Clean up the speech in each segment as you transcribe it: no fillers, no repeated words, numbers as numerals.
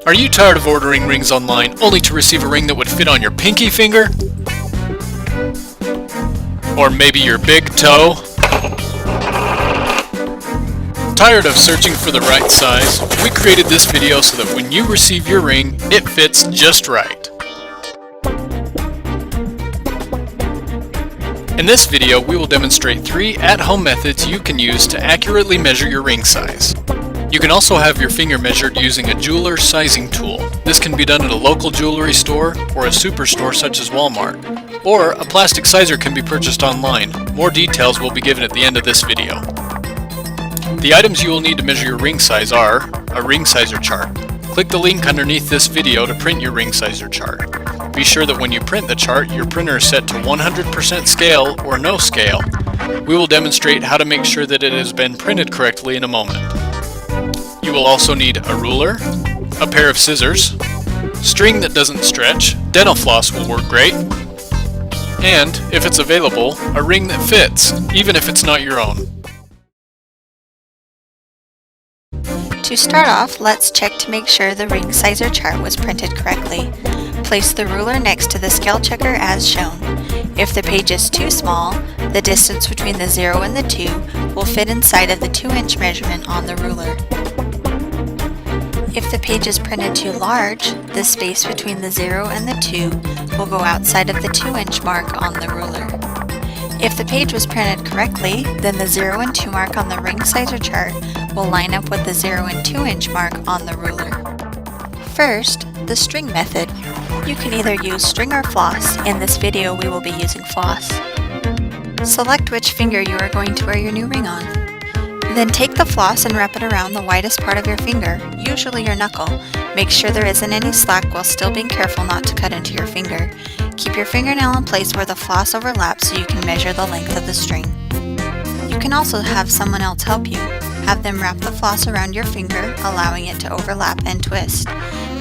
Are you tired of ordering rings online only to receive a ring that would fit on your pinky finger? Or maybe your big toe? Tired of searching for the right size? We created this video so that when you receive your ring, it fits just right. In this video, we will demonstrate 3 at-home methods you can use to accurately measure your ring size. You can also have your finger measured using a jeweler's sizing tool. This can be done at a local jewelry store or a superstore such as Walmart. Or a plastic sizer can be purchased online. More details will be given at the end of this video. The items you will need to measure your ring size are a ring sizer chart. Click the link underneath this video to print your ring sizer chart. Be sure that when you print the chart, your printer is set to 100% scale or no scale. We will demonstrate how to make sure that it has been printed correctly in a moment. You will also need a ruler, a pair of scissors, string that doesn't stretch, dental floss will work great, and, if it's available, a ring that fits, even if it's not your own. To start off, let's check to make sure the ring sizer chart was printed correctly. Place the ruler next to the scale checker as shown. If the page is too small, the distance between the 0 and the 2 will fit inside of the 2-inch measurement on the ruler. If the page is printed too large, the space between the 0 and the 2 will go outside of the 2-inch mark on the ruler. If the page was printed correctly, then the 0 and 2 mark on the ring sizer chart will line up with the 0 and 2-inch mark on the ruler. First, the string method. You can either use string or floss. In this video, we will be using floss. Select which finger you are going to wear your new ring on. Then take the floss and wrap it around the widest part of your finger, usually your knuckle. Make sure there isn't any slack while still being careful not to cut into your finger. Keep your fingernail in place where the floss overlaps so you can measure the length of the string. You can also have someone else help you. Have them wrap the floss around your finger, allowing it to overlap and twist.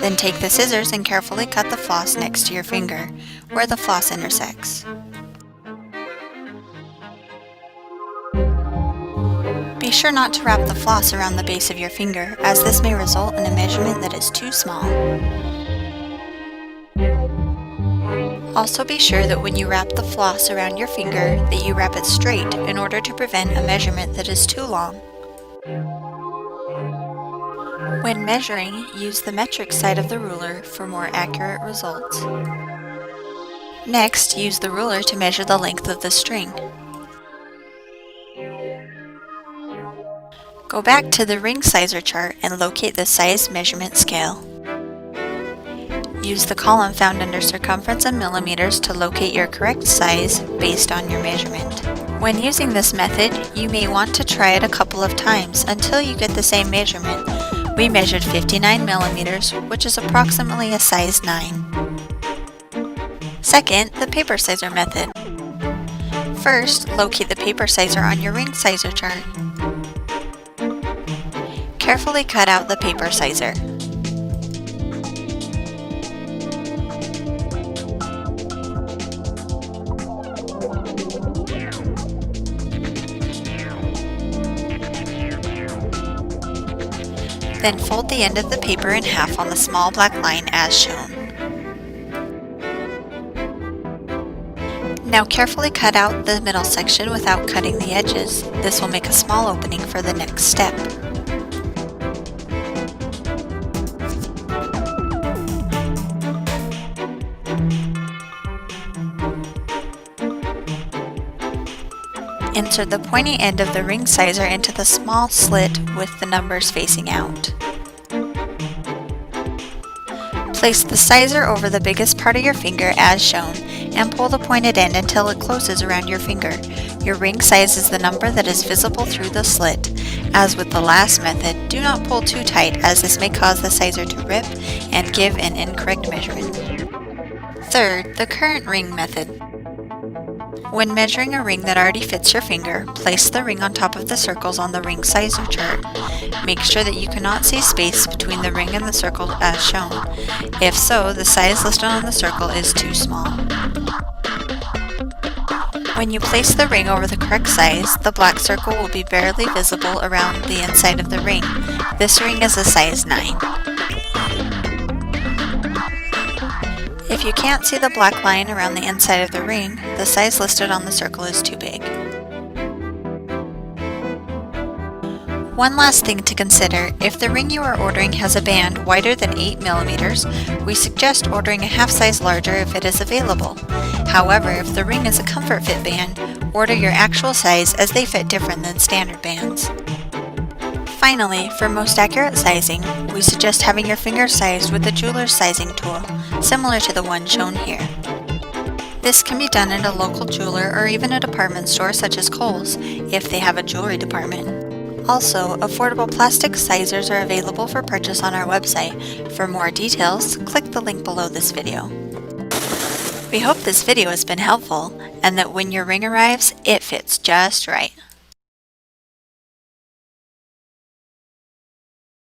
Then take the scissors and carefully cut the floss next to your finger, where the floss intersects. Be sure not to wrap the floss around the base of your finger, as this may result in a measurement that is too small. Also be sure that when you wrap the floss around your finger, that you wrap it straight in order to prevent a measurement that is too long. When measuring, use the metric side of the ruler for more accurate results. Next, use the ruler to measure the length of the string. Go back to the ring sizer chart and locate the size measurement scale. Use the column found under circumference and millimeters to locate your correct size based on your measurement. When using this method, you may want to try it a couple of times until you get the same measurement. We measured 59 millimeters, which is approximately a size 9. Second, the paper sizer method. First, locate the paper sizer on your ring sizer chart. Carefully cut out the paper sizer. Then fold the end of the paper in half on the small black line as shown. Now carefully cut out the middle section without cutting the edges. This will make a small opening for the next step. Insert the pointy end of the ring sizer into the small slit with the numbers facing out. Place the sizer over the biggest part of your finger as shown and pull the pointed end until it closes around your finger. Your ring size is the number that is visible through the slit. As with the last method, do not pull too tight as this may cause the sizer to rip and give an incorrect measurement. Third, the current ring method. When measuring a ring that already fits your finger, place the ring on top of the circles on the ring sizer chart. Make sure that you cannot see space between the ring and the circle as shown. If so, the size listed on the circle is too small. When you place the ring over the correct size, the black circle will be barely visible around the inside of the ring. This ring is a size 9. If you can't see the black line around the inside of the ring, the size listed on the circle is too big. One last thing to consider, if the ring you are ordering has a band wider than 8 mm, we suggest ordering a half size larger if it is available. However, if the ring is a comfort fit band, order your actual size as they fit different than standard bands. Finally, for most accurate sizing, we suggest having your fingers sized with the jeweler's sizing tool, similar to the one shown here. This can be done at a local jeweler or even a department store such as Kohl's, if they have a jewelry department. Also, affordable plastic sizers are available for purchase on our website. For more details, click the link below this video. We hope this video has been helpful and that when your ring arrives, it fits just right.